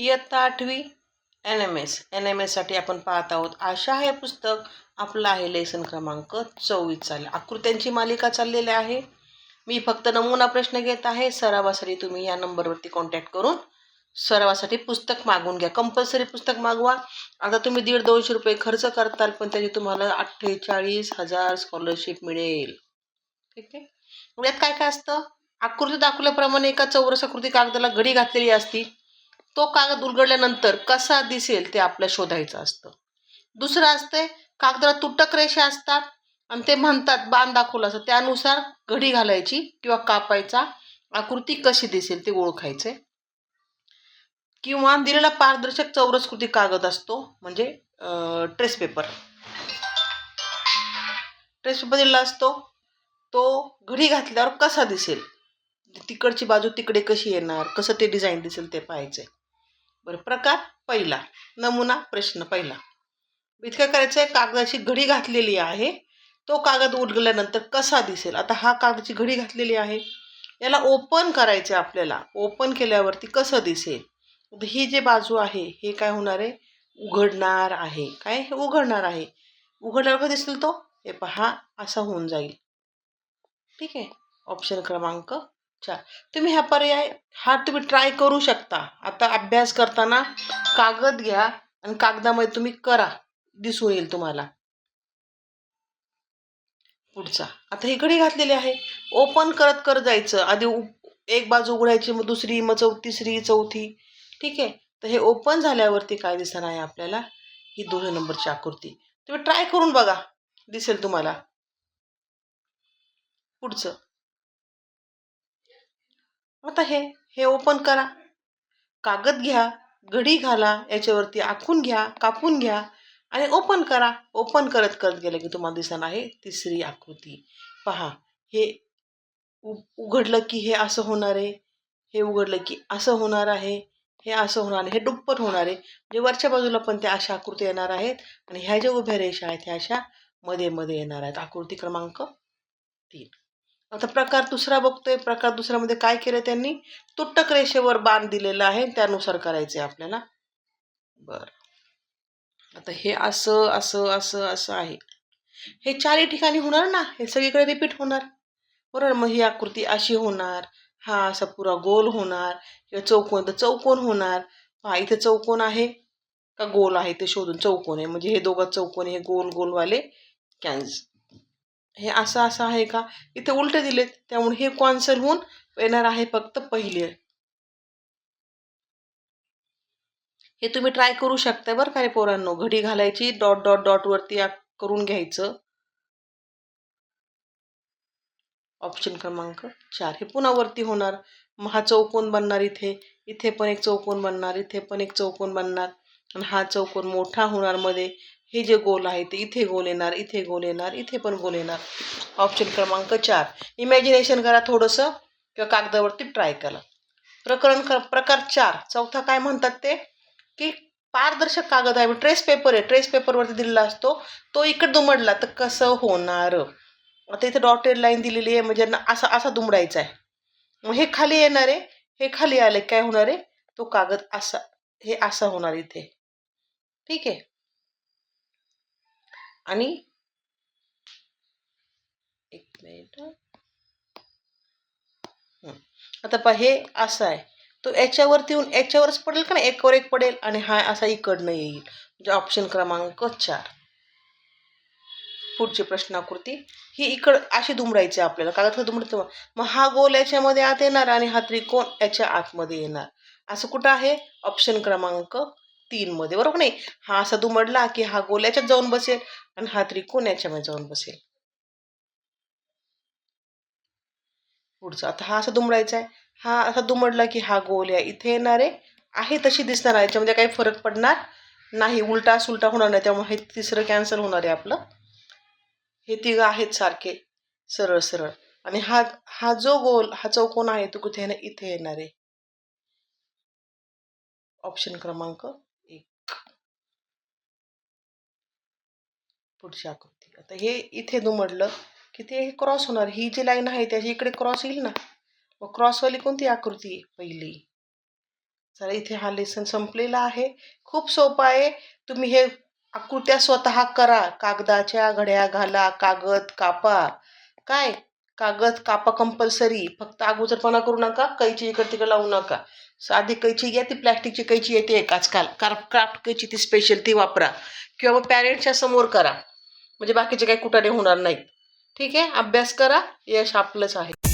इयत्ता 8वी NMS साठी आपण पाहत आहोत. आशा हे पुस्तक आपलं आहे. लेसन क्रमांक 24 चालेल. आकृत्यांची मालिका चाललेली आहे. मी फक्त नमुना प्रश्न घेत आहे. सरावासाठी तुम्ही या नंबरवरती कॉन्टॅक्ट करून सरावासाठी पुस्तक मागून घ्या. कंपल्सरी पुस्तक मागवा. आता तुम्ही 150-200 रुपये खर्च करताल, पण त्याची तुम्हाला 48,000 स्कॉलरशिप मिळेल. ठीक आहे. यात काय काय असतं? आकृती दाखवल्याप्रमाणे एका चौरस आकृती कागदाला घडी घातलेली असती. तो कागद उलगडल्यानंतर कसा दिसेल ते आपल्याला शोधायचं असतं. दुसरं असतंय, कागदाला तुटक रेषा असतात आणि ते म्हणतात बाण दाखवलं असं, त्यानुसार घडी घालायची किंवा कापायचा, आकृती कशी दिसेल ते ओळखायचंय. किंवा दिलेला पारदर्शक चौरसकृती कागद असतो, म्हणजे ट्रेस पेपर दिलेला असतो. तो घडी घातल्यावर कसा दिसेल, तिकडची बाजू तिकडे कशी येणार, कसं ते डिझाईन दिसेल ते पाहायचंय. बरं, प्रकार पहिला, नमुना प्रश्न पहिला. इतकं करायचंय, कागदाची घडी घातलेली आहे, तो कागद उलगडल्यानंतर कसा दिसेल. आता हा कागदाची घडी घातलेली आहे, याला ओपन करायचं आपल्याला. ओपन केल्यावरती कसं दिसेल, ही जी बाजू आहे हे काय होणार आहे, उघडणार आहे. काय, हे उघडणार आहे. उघडल्यावर कसं दिसेल तो, हे पहा असा होऊन जाईल. ठीक आहे. ऑप्शन क्रमांक 4. तुम्ही हा पर्याय तुम्ही ट्राय करू शकता. आता अभ्यास करताना कागद घ्या आणि कागदामध्ये तुम्ही करा, दिसून येईल तुम्हाला. पुढचा, आता ही घडी घातलेली आहे, ओपन करत करत जायचं. आधी एक बाजू उघडायची, मग दुसरी, मग तिसरी, चौथी. ठीक आहे. तर हे ओपन झाल्यावरती काय दिसणार आहे आपल्याला, ही 2 नंबरची आकृती. तुम्ही ट्राय करून बघा, दिसेल तुम्हाला. पुढचं, आता हे ओपन करा, कागद घ्या, घडी घाला, याच्यावरती आखून घ्या, कापून घ्या आणि ओपन करा. ओपन करत करत गेलं की तुम्हाला दिसणार आहे तिसरी आकृती. पहा, हे उघडलं की हे असं होणार आहे, हे उघडलं की असं होणार आहे, हे असं होणार आहे, हे दुप्पट होणार आहे. म्हणजे वरच्या बाजूला पण त्या अशा आकृती येणार आहेत आणि ह्या ज्या उभ्या रेषा आहेत ह्या अशा मध्ये मध्ये येणार आहेत. आकृती क्रमांक 3. आता प्रकार दुसरा बघतोय. प्रकार दुसऱ्यामध्ये काय केलं त्यांनी, तुटक रेषेवर बाण दिलेला आहे, त्यानुसार करायचंय आपल्याला. बर, आता हे असं असं असं असं आहे, हे 4 ठिकाणी होणार ना, हे सगळीकडे रिपीट होणार. बरोबर, मग ही आकृती अशी होणार, हा असा पुरा गोल होणार, किंवा चौकोन तर चौकोन होणार. हा इथे चौकोन आहे का गोल आहे ते शोधून, चौकोन आहे म्हणजे हे दोघं चौकोन, हे गोल गोलवाले कॅन्सल. हे असं असं आहे का, इथे उलटे दिलेत, त्यामुळे हे कॅन्सल होऊन येणार आहे फक्त पहिले. हे तुम्ही ट्राय करू शकता बरं का रे पोरांनो. घडी घालायची, डॉट डॉट डॉट वरती करून घ्यायचं. ऑप्शन क्रमांक 4. हे पुन्हा वरती होणार, मग हा चौकोन बनणार, इथे इथे पण एक चौकोन बनणार, इथे पण एक चौकोन बनणार आणि हा चौकोन मोठा होणार मध्ये. हे जे गोल आहे ते इथे गोल येणार, इथे गोल येणार, इथे पण गोल येणार. ऑप्शन क्रमांक 4. इमॅजिनेशन करा थोडंसं किंवा कागदावरती ट्राय करा. प्रकार 4 चौथा काय म्हणतात ते, की पारदर्शक कागद आहे, ट्रेस पेपर आहे, ट्रेस पेपरवरती दिलेला असतो, तो इकडे दुमडला तर कसं होणार. आता इथे डॉटेड लाईन दिलेली आहे, म्हणजे असा असा दुमडायचा आहे. मग हे खाली येणार आहे, हे खाली आले काय होणार आहे, तो कागद असा, हे असा होणार इथे. ठीक आहे. आणि एक मिनिट, आता पहा हे असं आहे, तो याच्यावरती येऊन याच्यावरच पडेल का नाही, एकवर एक पडेल आणि हा असा इकडनं येईल. म्हणजे ऑप्शन क्रमांक 4. पुढची प्रश्नाकृती, ही इकड अशी दुमडायची आपल्याला, कागद दुमडतो, मग हा गोल याच्यामध्ये आत येणार आणि हा त्रिकोण याच्या आतमध्ये येणार. असं कुठं आहे, ऑप्शन क्रमांक 3 मध्ये. बरोबर नाही, हा असा दुमडला की हा गोल याच्यात जाऊन बसेल आणि हा त्रिकोण याच्यामध्ये जाऊन बसेल. पुढचा, आता हा असा दुमडायचा आहे, हा असा दुमडला की हा गोल या इथे येणार आहे तशी दिसणार आहे, याच्यामध्ये काही फरक पडणार नाही, उलटा सुलटा होणार नाही. त्यामुळे हे तिसरं कॅन्सल होणार आहे आपलं. हे तिघ आहेत सारखे सरळ सरळ. आणि हा हा जो गोल, हा चौकोन आहे तो कुठे येणार, इथे येणार आहे. ऑप्शन क्रमांक 1. पुढची आकृती, आता हे इथे दुमडलं की ते क्रॉस होणार, ही जी लाईन आहे त्याची इकडे क्रॉस येईल ना. मग क्रॉसवाली कोणती आकृती आहे, पहिली. चला, इथे हा लेसन संपलेला आहे. खूप सोपं आहे. तुम्ही हे आकृत्या स्वतः करा. कागदाच्या घड्या घाला, कागद कापा. काय, कागद कापा कंपल्सरी. फक्त अगोदरपणा करू नका, कैची इकडे तिकडे लावू नका. साधी कैची घ्या, ती प्लॅस्टिकची कैची येते एक आजकाल. क्राफ्ट कैची ती स्पेशल ती वापरा, किंवा मग पॅरेंट्सच्या समोर करा, म्हणजे बाकीचे काही कुठाने होणार नाहीत. ठीक आहे, अभ्यास करा, यश आपलंच आहे.